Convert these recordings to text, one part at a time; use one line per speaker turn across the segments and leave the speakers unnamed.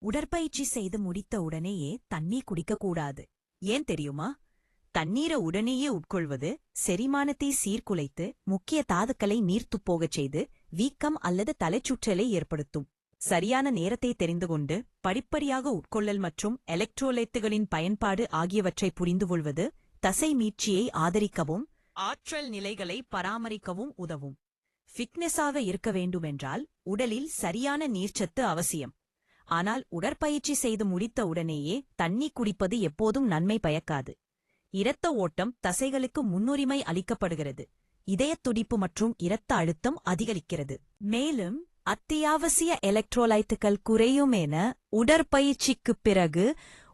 உடற்பயிற்சி செய்து முடித்த உடனேயே தண்ணீர் குடிக்கக்கூடாது. ஏன் தெரியுமா? தண்ணீரை உடனேயே உட்கொள்வது செரிமானத்தை சீர்குலைத்து முக்கிய தாதுக்களை நீர்த்துப் போகச் செய்து வீக்கம் அல்லது தலைச்சுற்றலை ஏற்படுத்தும். சரியான நேரத்தை தெரிந்து கொண்டு படிப்படியாக உட்கொள்ளல் மற்றும் எலக்ட்ரோலைட்டுகளின் பயன்பாடு ஆகியவற்றை புரிந்துகொள்வது தசை மீட்சியை ஆதரிக்கவும் ஆற்றல் நிலைகளை பராமரிக்கவும் உதவும். ஃபிட்னஸாக இருக்க வேண்டுமென்றால் உடலில் சரியான நீர்ச்சத்து அவசியம். ஆனால் உடற்பயிற்சி செய்து முடித்த உடனேயே தண்ணீர் குடிப்பது எப்போதும் நன்மை பயக்காது. இரத்த ஓட்டம் தசைகளுக்கு முன்னுரிமை அளிக்கப்படுகிறது. இதயத் துடிப்பு மற்றும் இரத்த அழுத்தம் அதிகரிக்கிறது. மேலும் அத்தியாவசிய எலக்ட்ரோலைட்டுகள் குறையும் என உடற்பயிற்சிக்குப் பிறகு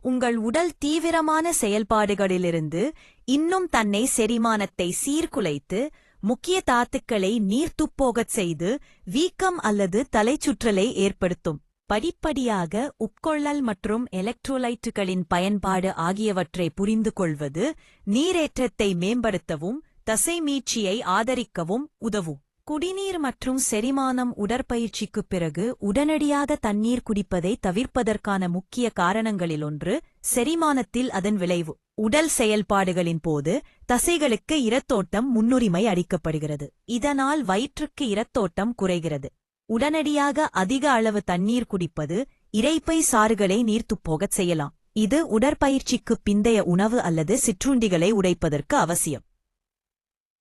உங்கள் உடல் தீவிரமான செயல்பாடுகளிலிருந்து இன்னும் தன்னை செரிமானத்தை சீர்குலைத்து முக்கிய தாத்துக்களை நீர்த்துப்போகச் செய்து வீக்கம் அல்லது தலைச்சுற்றலை ஏற்படுத்தும். படிப்படியாக உட்கொள்ளல் மற்றும் எலக்ட்ரோலைட்டுகளின் பயன்பாடு ஆகியவற்றை புரிந்து கொள்வது நீரேற்றத்தை மேம்படுத்தவும் தசை மீட்சியை ஆதரிக்கவும் உதவும். குடிநீர் மற்றும் செரிமானம் உடற்பயிற்சிக்குப் பிறகு உடனடியாக தண்ணீர் குடிப்பதை தவிர்ப்பதற்கான முக்கிய காரணங்களிலொன்று செரிமானத்தில் அதன் விளைவு. உடல் செயல்பாடுகளின் போது தசைகளுக்கு இரத்தோட்டம் முன்னுரிமை அளிக்கப்படுகிறது. இதனால் வயிற்றுக்கு இரத்தோட்டம் குறைகிறது. உடனடியாக அதிக அளவு தண்ணீர் குடிப்பது இரைப்பை சாறுகளை நீர்த்துப்போகச் செய்யலாம். இது உடற்பயிற்சிக்குப் பிந்தைய உணவு அல்லது சிற்றுண்டிகளை உடைப்பதற்கு அவசியம்.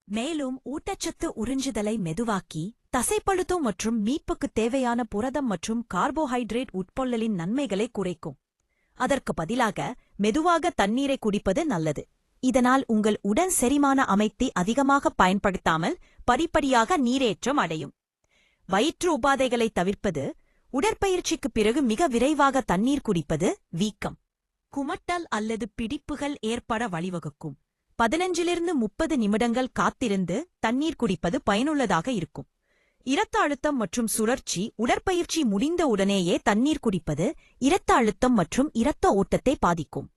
மேலும் ஊட்டச்சத்து உறிஞ்சுதலை மெதுவாக்கி தசைப்பழுத்து மற்றும் மீட்புக்குத் தேவையான புரதம் மற்றும் கார்போஹைட்ரேட் உட்கொள்ளலின் நன்மைகளை குறைக்கும். அதற்கு பதிலாக மெதுவாக தண்ணீரை குடிப்பது நல்லது. இதனால் உங்கள் உடல் செரிமான அமைப்பை அதிகமாக பயன்படுத்தாமல் படிப்படியாக நீரேற்றம் அடையும். வயிற்று உபாதைகளை தவிர்ப்பது உடற்பயிற்சிக்குப் பிறகு மிக விரைவாக தண்ணீர் குடிப்பது வீக்கம், குமட்டல் அல்லது பிடிப்புகள் ஏற்பட வழிவகுக்கும். 15-30 நிமிடங்கள் காத்திருந்து தண்ணீர் குடிப்பது பயனுள்ளதாக இருக்கும். இரத்த அழுத்தம் மற்றும் சுழற்சி உடற்பயிற்சி முடிந்த உடனேயே தண்ணீர் குடிப்பது இரத்த அழுத்தம் மற்றும் இரத்த ஓட்டத்தை பாதிக்கும்.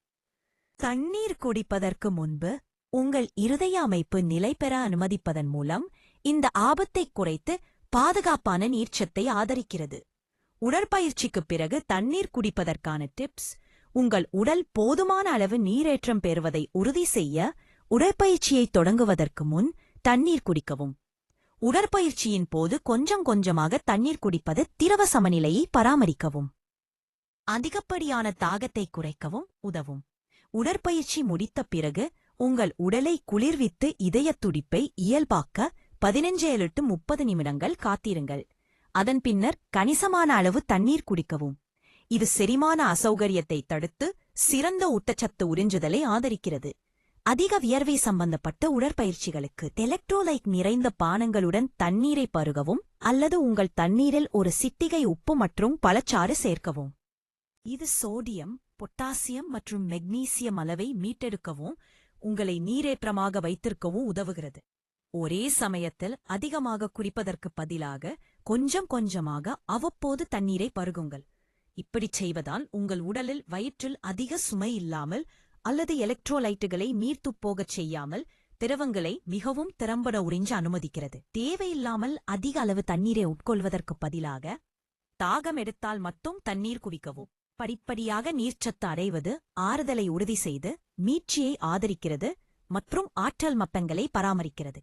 தண்ணீர் குடிப்பதற்கு முன்பு உங்கள் இருதய அமைப்பு நிலை பெற அனுமதிப்பதன் மூலம் இந்த ஆபத்தை குறைத்து பாதுகாப்பான நீர்ச்சத்தை ஆதரிக்கிறது. உடற்பயிற்சிக்குப் பிறகு தண்ணீர் குடிப்பதற்கான டிப்ஸ்: உங்கள் உடல் போதுமான அளவு நீரேற்றம் பெறுவதை உறுதி செய்ய உடற்பயிற்சியை தொடங்குவதற்கு முன் தண்ணீர் குடிக்கவும். உடற்பயிற்சியின் போது கொஞ்சம் கொஞ்சமாக தண்ணீர் குடிப்பது திரவ சமநிலையை பராமரிக்கவும். அதிகப்படியான தாகத்தை குறைக்கவும் உதவும். உடற்பயிற்சி முடித்த பிறகு உங்கள் உடலை குளிர்வித்து இதயத் துடிப்பை இயல்பாக்க 15-30 நிமிடங்கள் காத்திருங்கள். அதன் பின்னர் கணிசமான அளவு தண்ணீர் குடிக்கவும். இது செரிமான அசௌகரியத்தை தடுத்து சிறந்த ஊட்டச்சத்து உறிஞ்சுதலை ஆதரிக்கிறது. அதிக வியர்வை சம்பந்தப்பட்ட உடற்பயிற்சிகளுக்கு எலக்ட்ரோலைட் நிறைந்த பானங்களுடன் தண்ணீரை பருகவும் அல்லது உங்கள் தண்ணீரில் ஒரு சிட்டிகை உப்பு மற்றும் பழச்சாறு சேர்க்கவும். இது சோடியம், பொட்டாசியம் மற்றும் மெக்னீசியம் அளவை மீட்டெடுக்கவும் உங்களை நீரேற்றமாக வைத்திருக்கவும் உதவுகிறது. ஒரே சமயத்தில் அதிகமாக குடிப்பதற்கு பதிலாக கொஞ்சம் கொஞ்சமாக அவ்வப்போது தண்ணீரை பருகுங்கள். இப்படிச் செய்வதால் உங்கள் உடலில் வயிற்றில் அதிக சுமை இல்லாமல் அல்லது எலக்ட்ரோலைட்டுகளை நீர்த்துப்போகச் செய்யாமல் திரவங்களை மிகவும் திறம்பட உறிஞ்ச அனுமதிக்கிறது. தேவையில்லாமல் அதிக அளவு தண்ணீரை உட்கொள்வதற்குப் பதிலாக தாகம் எடுத்தால் மட்டும் தண்ணீர் குடிக்கவும். படிப்படியாக நீர்ச்சத்து அடைவது ஆறுதலை உறுதி செய்து மீட்சியை ஆதரிக்கிறது மற்றும் ஆற்றல் மப்பங்களை பராமரிக்கிறது.